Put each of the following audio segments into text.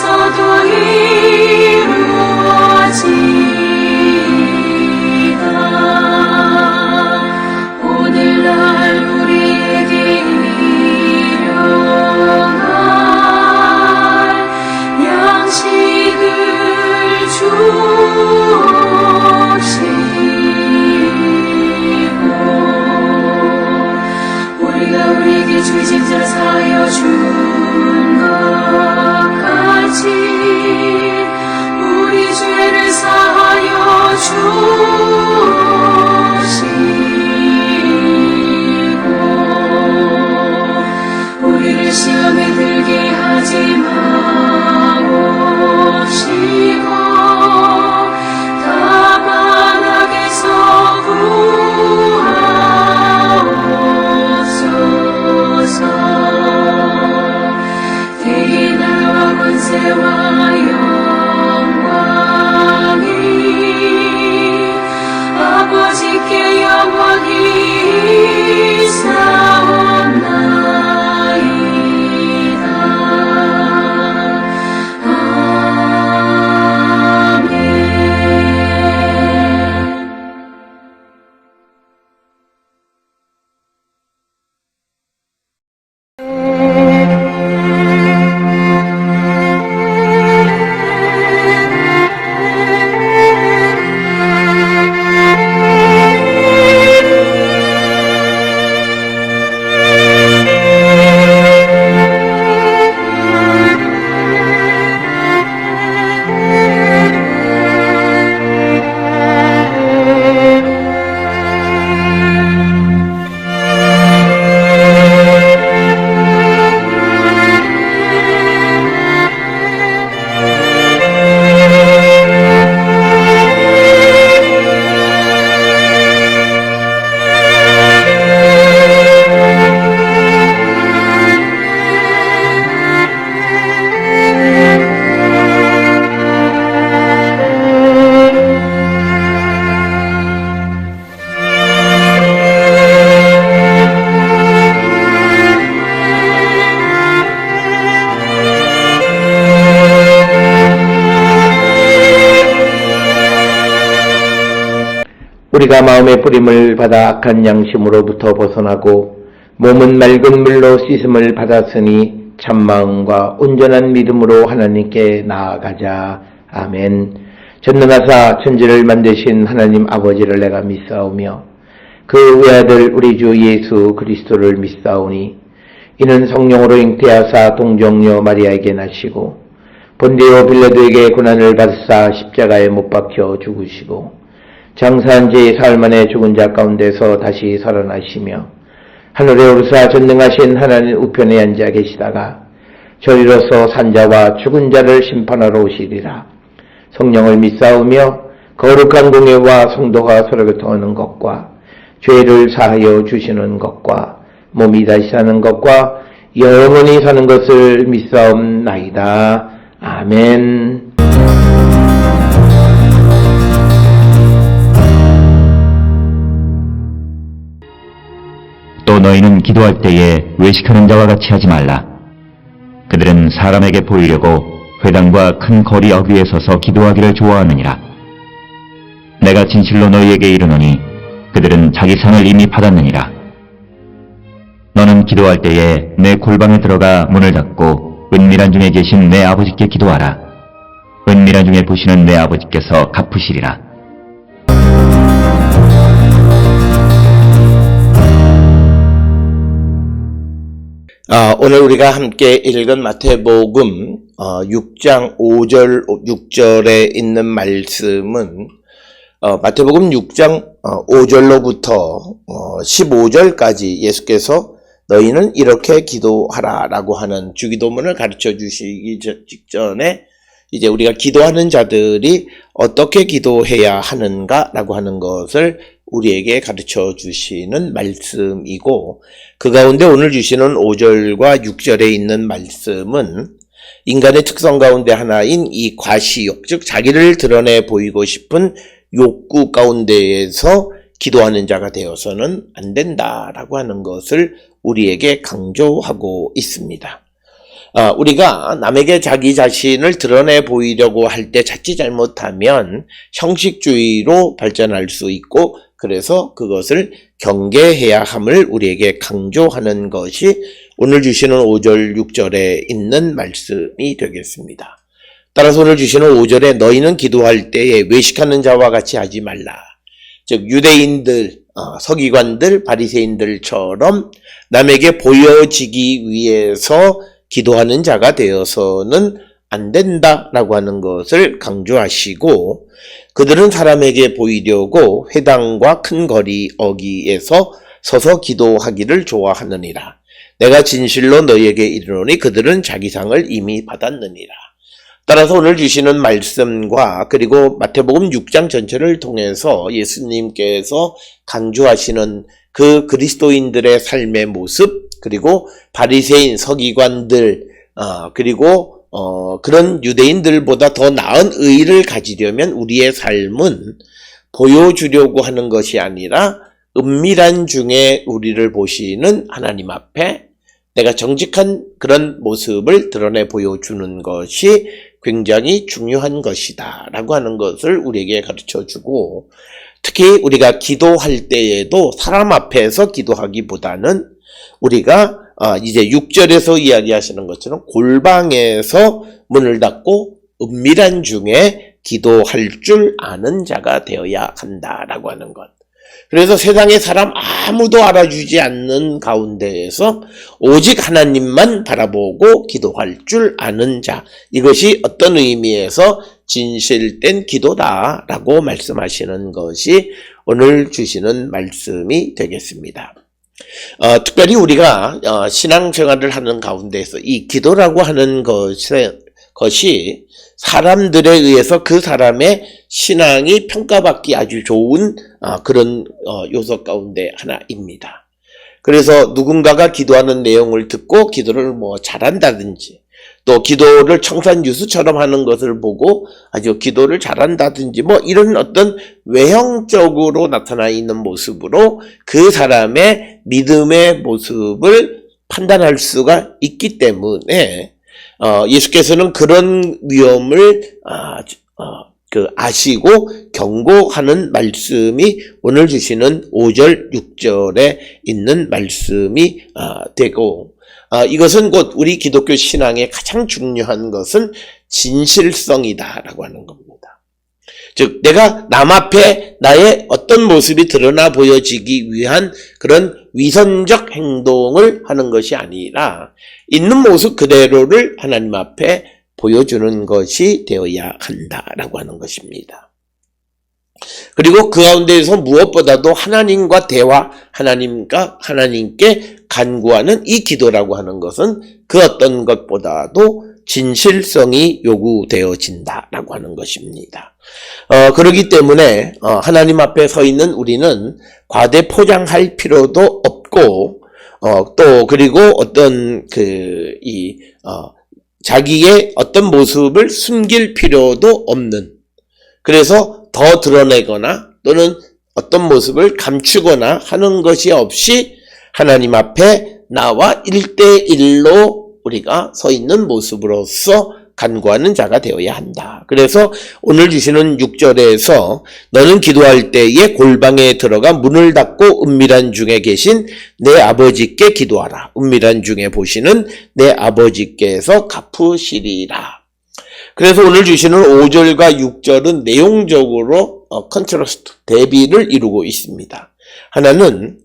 안에서도 이루어지다. 오늘날 우리에게 일용할 양식을 주시고 우리가 우리에게 죄짐자 사하여 준 것 같이 우리 죄를 사하여 주시고 우리를 시험에 들게 하지 마옵시고 다만 악에서 구하옵소서. 대의 나라와 권세와 영광이 아버지께 영원히 있사옵나이다. 아멘. 우리가 마음의 뿌림을 받아 악한 양심으로부터 벗어나고 몸은 맑은 물로 씻음을 받았으니 참마음과 온전한 믿음으로 하나님께 나아가자. 아멘. 전능하사 천지를 만드신 하나님 아버지를 내가 믿사오며 그 외아들 우리 주 예수 그리스도를 믿사오니 이는 성령으로 잉태하사 동정녀 마리아에게 나시고 본디오 빌라도에게 고난을 받으사 십자가에 못 박혀 죽으시고 장사한 지 사흘 만에 죽은 자 가운데서 다시 살아나시며 하늘에 오르사 전능하신 하나님 우편에 앉아 계시다가 저리로서 산자와 죽은 자를 심판하러 오시리라. 성령을 믿사오며 거룩한 공예와 성도가 서로 교통하는 것과 죄를 사하여 주시는 것과 몸이 다시 사는 것과 영원히 사는 것을 믿사옵나이다. 아멘. 또 너희는 기도할 때에 외식하는 자와 같이 하지 말라. 그들은 사람에게 보이려고 회당과 큰 거리 어귀에 서서 기도하기를 좋아하느니라. 내가 진실로 너희에게 이르노니 그들은 자기 상을 이미 받았느니라. 너는 기도할 때에 내 골방에 들어가 문을 닫고 은밀한 중에 계신 내 아버지께 기도하라. 은밀한 중에 보시는 내 아버지께서 갚으시리라. 오늘 우리가 함께 읽은 마태복음 6장 6절에 있는 말씀은 마태복음 6장 5절로부터 15절까지 예수께서 너희는 이렇게 기도하라 라고 하는 주기도문을 가르쳐 주시기 직전에 이제 우리가 기도하는 자들이 어떻게 기도해야 하는가 라고 하는 것을 우리에게 가르쳐 주시는 말씀이고, 그 가운데 오늘 주시는 5절과 6절에 있는 말씀은 인간의 특성 가운데 하나인 이 과시욕, 즉 자기를 드러내 보이고 싶은 욕구 가운데에서 기도하는 자가 되어서는 안 된다라고 하는 것을 우리에게 강조하고 있습니다. 우리가 남에게 자기 자신을 드러내 보이려고 할 때 자칫 잘못하면 형식주의로 발전할 수 있고, 그래서 그것을 경계해야 함을 우리에게 강조하는 것이 오늘 주시는 5절, 6절에 있는 말씀이 되겠습니다. 따라서 오늘 주시는 5절에 너희는 기도할 때에 외식하는 자와 같이 하지 말라. 즉 유대인들, 서기관들, 바리새인들처럼 남에게 보여지기 위해서 기도하는 자가 되어서는 안 된다라고 하는 것을 강조하시고, 그들은 사람에게 보이려고 회당과 큰 거리 어귀에서 서서 기도하기를 좋아하느니라. 내가 진실로 너희에게 이르노니 그들은 자기 상을 이미 받았느니라. 따라서 오늘 주시는 말씀과 그리고 마태복음 6장 전체를 통해서 예수님께서 강조하시는 그 그리스도인들의 삶의 모습, 그리고 바리새인, 서기관들, 그리고 그런 유대인들보다 더 나은 의의를 가지려면 우리의 삶은 보여주려고 하는 것이 아니라 은밀한 중에 우리를 보시는 하나님 앞에 내가 정직한 그런 모습을 드러내 보여주는 것이 굉장히 중요한 것이다 라고 하는 것을 우리에게 가르쳐주고, 특히 우리가 기도할 때에도 사람 앞에서 기도하기보다는 우리가 이제 6절에서 이야기하시는 것처럼 골방에서 문을 닫고 은밀한 중에 기도할 줄 아는 자가 되어야 한다라고 하는 것. 그래서 세상의 사람 아무도 알아주지 않는 가운데에서 오직 하나님만 바라보고 기도할 줄 아는 자, 이것이 어떤 의미에서 진실된 기도다라고 말씀하시는 것이 오늘 주시는 말씀이 되겠습니다. 특별히 우리가 신앙생활을 하는 가운데에서 이 기도라고 하는 것이 사람들에 의해서 그 사람의 신앙이 평가받기 아주 좋은 그런 요소 가운데 하나입니다. 그래서 누군가가 기도하는 내용을 듣고 기도를 잘한다든지, 또 기도를 청산유수처럼 하는 것을 보고 아주 기도를 잘한다든지 이런 어떤 외형적으로 나타나 있는 모습으로 그 사람의 믿음의 모습을 판단할 수가 있기 때문에 예수께서는 그런 위험을 아시고 경고하는 말씀이 오늘 주시는 5절, 6절에 있는 말씀이 되고, 이것은 곧 우리 기독교 신앙의 가장 중요한 것은 진실성이다라고 하는 겁니다. 즉 내가 남 앞에 나의 어떤 모습이 드러나 보여지기 위한 그런 위선적 행동을 하는 것이 아니라 있는 모습 그대로를 하나님 앞에 보여주는 것이 되어야 한다라고 하는 것입니다. 그리고 그 가운데에서 무엇보다도 하나님과 대화, 하나님께 간구하는 이 기도라고 하는 것은 그 어떤 것보다도 진실성이 요구되어진다라고 하는 것입니다. 그렇기 때문에 하나님 앞에 서 있는 우리는 과대 포장할 필요도 없고, 또 그리고 어떤 자기의 어떤 모습을 숨길 필요도 없는, 그래서 더 드러내거나 또는 어떤 모습을 감추거나 하는 것이 없이 하나님 앞에 나와 1대1로 우리가 서 있는 모습으로서 간구하는 자가 되어야 한다. 그래서 오늘 주시는 6절에서 너는 기도할 때에 골방에 들어가 문을 닫고 은밀한 중에 계신 내 아버지께 기도하라. 은밀한 중에 보시는 내 아버지께서 갚으시리라. 그래서 오늘 주시는 5절과 6절은 내용적으로 컨트라스트, 대비를 이루고 있습니다. 하나는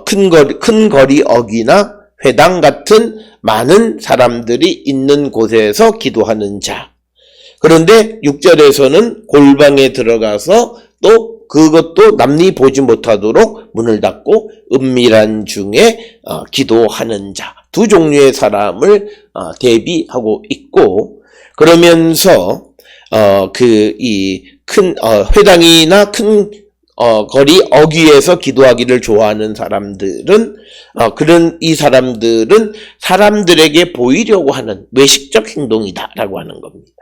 큰 거리 어귀나 회당 같은 많은 사람들이 있는 곳에서 기도하는 자. 그런데 6절에서는 골방에 들어가서 또 그것도 남이 보지 못하도록 문을 닫고 은밀한 중에 기도하는 자. 두 종류의 사람을 대비하고 있고, 그러면서 회당이나 큰 거리 어귀에서 기도하기를 좋아하는 사람들은 이 사람들은 사람들에게 보이려고 하는 외식적 행동이다라고 하는 겁니다.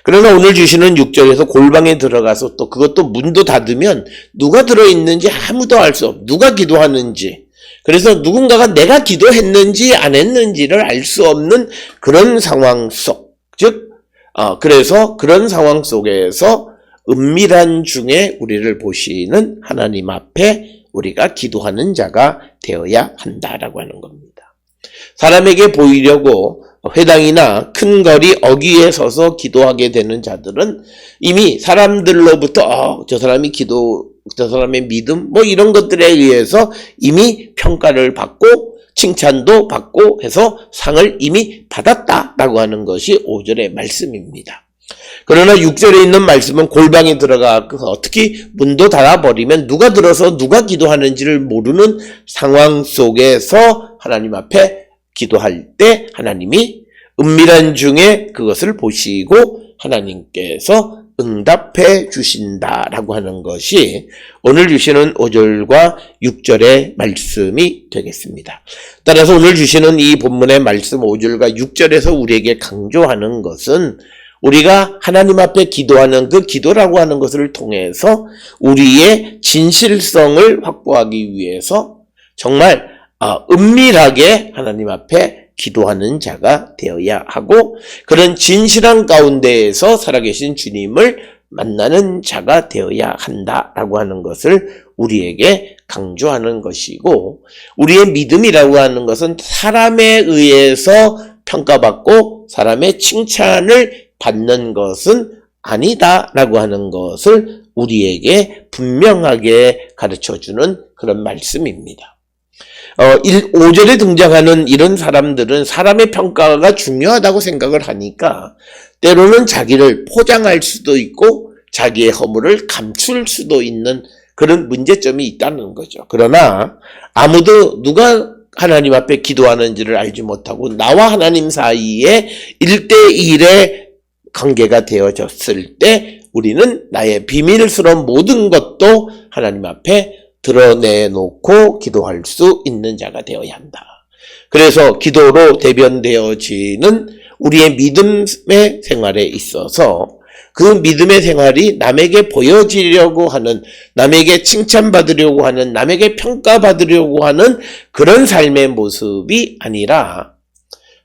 그러나 오늘 주시는 6절에서 골방에 들어가서 또 그것도 문도 닫으면 누가 들어있는지 아무도 알 수 없고 누가 기도하는지, 그래서 누군가가 내가 기도했는지 안 했는지를 알 수 없는 그런 상황 속, 즉, 그래서 그런 상황 속에서 은밀한 중에 우리를 보시는 하나님 앞에 우리가 기도하는 자가 되어야 한다라고 하는 겁니다. 사람에게 보이려고 회당이나 큰 거리 어귀에 서서 기도하게 되는 자들은 이미 사람들로부터 저 사람의 믿음 뭐 이런 것들에 의해서 이미 평가를 받고 칭찬도 받고 해서 상을 이미 받았다라고 하는 것이 5절의 말씀입니다. 그러나 6절에 있는 말씀은 골방에 들어가서 특히 문도 닫아버리면 누가 들어서 누가 기도하는지를 모르는 상황 속에서 하나님 앞에 기도할 때 하나님이 은밀한 중에 그것을 보시고 하나님께서 응답해 주신다라고 하는 것이 오늘 주시는 5절과 6절의 말씀이 되겠습니다. 따라서 오늘 주시는 이 본문의 말씀 5절과 6절에서 우리에게 강조하는 것은 우리가 하나님 앞에 기도하는 그 기도라고 하는 것을 통해서 우리의 진실성을 확보하기 위해서 정말 은밀하게 하나님 앞에 기도하는 자가 되어야 하고 그런 진실한 가운데에서 살아계신 주님을 만나는 자가 되어야 한다라고 하는 것을 우리에게 강조하는 것이고 우리의 믿음이라고 하는 것은 사람에 의해서 평가받고 사람의 칭찬을 받는 것은 아니다라고 하는 것을 우리에게 분명하게 가르쳐주는 그런 말씀입니다. 5절에 등장하는 이런 사람들은 사람의 평가가 중요하다고 생각을 하니까 때로는 자기를 포장할 수도 있고 자기의 허물을 감출 수도 있는 그런 문제점이 있다는 거죠. 그러나 아무도 누가 하나님 앞에 기도하는지를 알지 못하고 나와 하나님 사이에 1대1의 관계가 되어졌을 때 우리는 나의 비밀스러운 모든 것도 하나님 앞에 드러내놓고 기도할 수 있는 자가 되어야 한다. 그래서 기도로 대변되어지는 우리의 믿음의 생활에 있어서 그 믿음의 생활이 남에게 보여지려고 하는, 남에게 칭찬받으려고 하는, 남에게 평가받으려고 하는 그런 삶의 모습이 아니라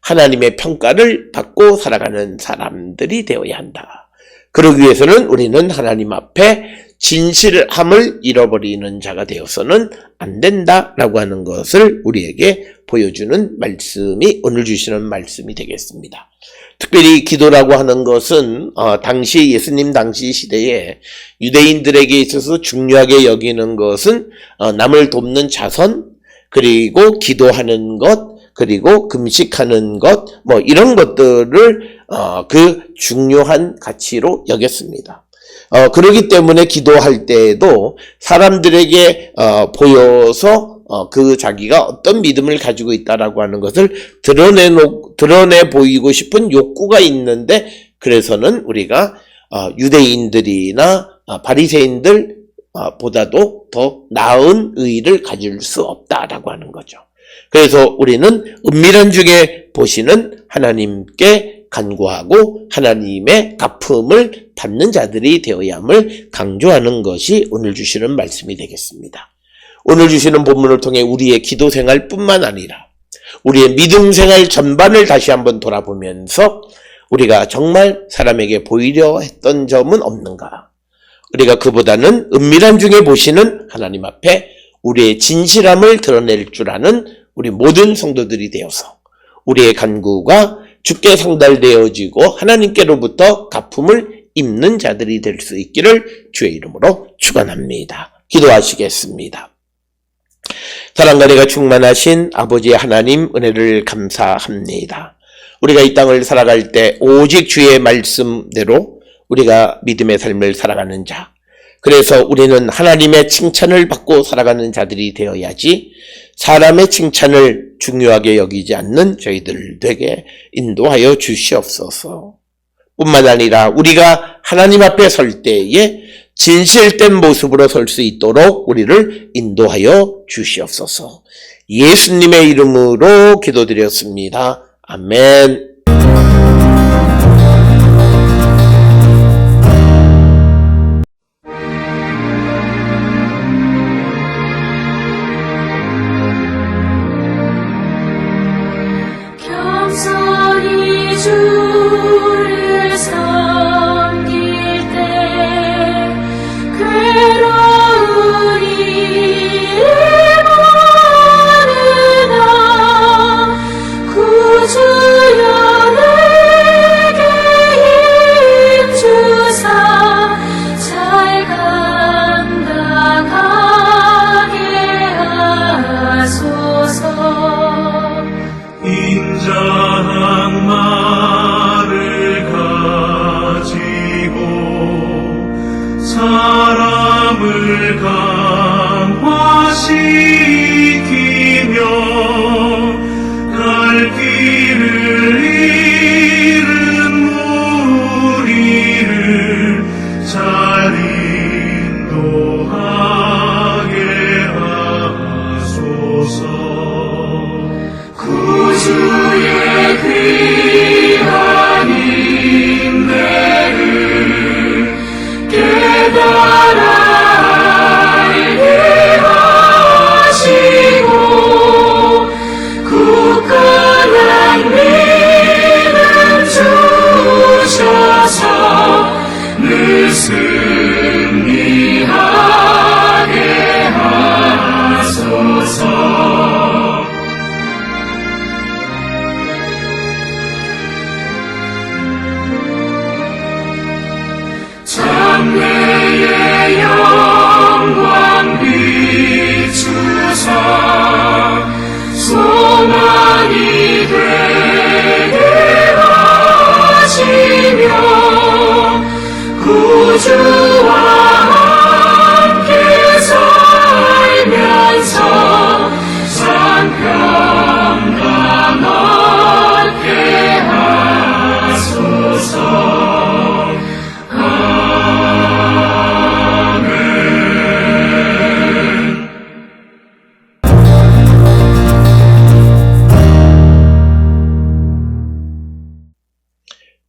하나님의 평가를 받고 살아가는 사람들이 되어야 한다. 그러기 위해서는 우리는 하나님 앞에 진실함을 잃어버리는 자가 되어서는 안 된다라고 하는 것을 우리에게 보여주는 말씀이 오늘 주시는 말씀이 되겠습니다. 특별히 기도라고 하는 것은 당시 예수님 당시 시대에 유대인들에게 있어서 중요하게 여기는 것은 남을 돕는 자선, 그리고 기도하는 것, 그리고 금식하는 것, 뭐 이런 것들을 그 중요한 가치로 여겼습니다. 그렇기 때문에 기도할 때에도 사람들에게 보여서 그 자기가 어떤 믿음을 가지고 있다라고 하는 것을 드러내 보이고 싶은 욕구가 있는데 그래서는 우리가 유대인들이나 바리새인들 보다도 더 나은 의의를 가질 수 없다라고 하는 거죠. 그래서 우리는 은밀한 중에 보시는 하나님께 간구하고 하나님의 갚음을 받는 자들이 되어야함을 강조하는 것이 오늘 주시는 말씀이 되겠습니다. 오늘 주시는 본문을 통해 우리의 기도 생활뿐만 아니라 우리의 믿음 생활 전반을 다시 한번 돌아보면서 우리가 정말 사람에게 보이려 했던 점은 없는가? 우리가 그보다는 은밀한 중에 보시는 하나님 앞에 우리의 진실함을 드러낼 줄 아는 우리 모든 성도들이 되어서 우리의 간구가 주께 상달되어지고 하나님께로부터 갚음을 입는 자들이 될 수 있기를 주의 이름으로 축원합니다. 기도하시겠습니다. 사랑과 은혜가 충만하신 아버지 하나님 은혜를 감사합니다. 우리가 이 땅을 살아갈 때 오직 주의 말씀대로 우리가 믿음의 삶을 살아가는 자, 그래서 우리는 하나님의 칭찬을 받고 살아가는 자들이 되어야지 사람의 칭찬을 중요하게 여기지 않는 저희들 되게 인도하여 주시옵소서. 뿐만 아니라 우리가 하나님 앞에 설 때에 진실된 모습으로 설 수 있도록 우리를 인도하여 주시옵소서. 예수님의 이름으로 기도드렸습니다. 아멘.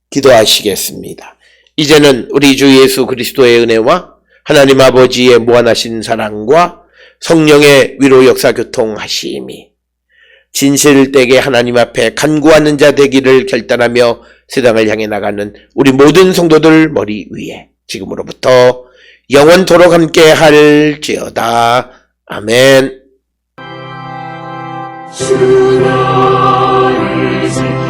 기도하시겠습니다. 이제는 우리 주 예수 그리스도의 은혜와 하나님 아버지의 무한하신 사랑과 성령의 위로 역사 교통하심이 진실되게 하나님 앞에 간구하는 자 되기를 결단하며 세상을 향해 나가는 우리 모든 성도들 머리 위에 지금으로부터 영원토록 함께 할지어다. 아멘. 주 너를 지키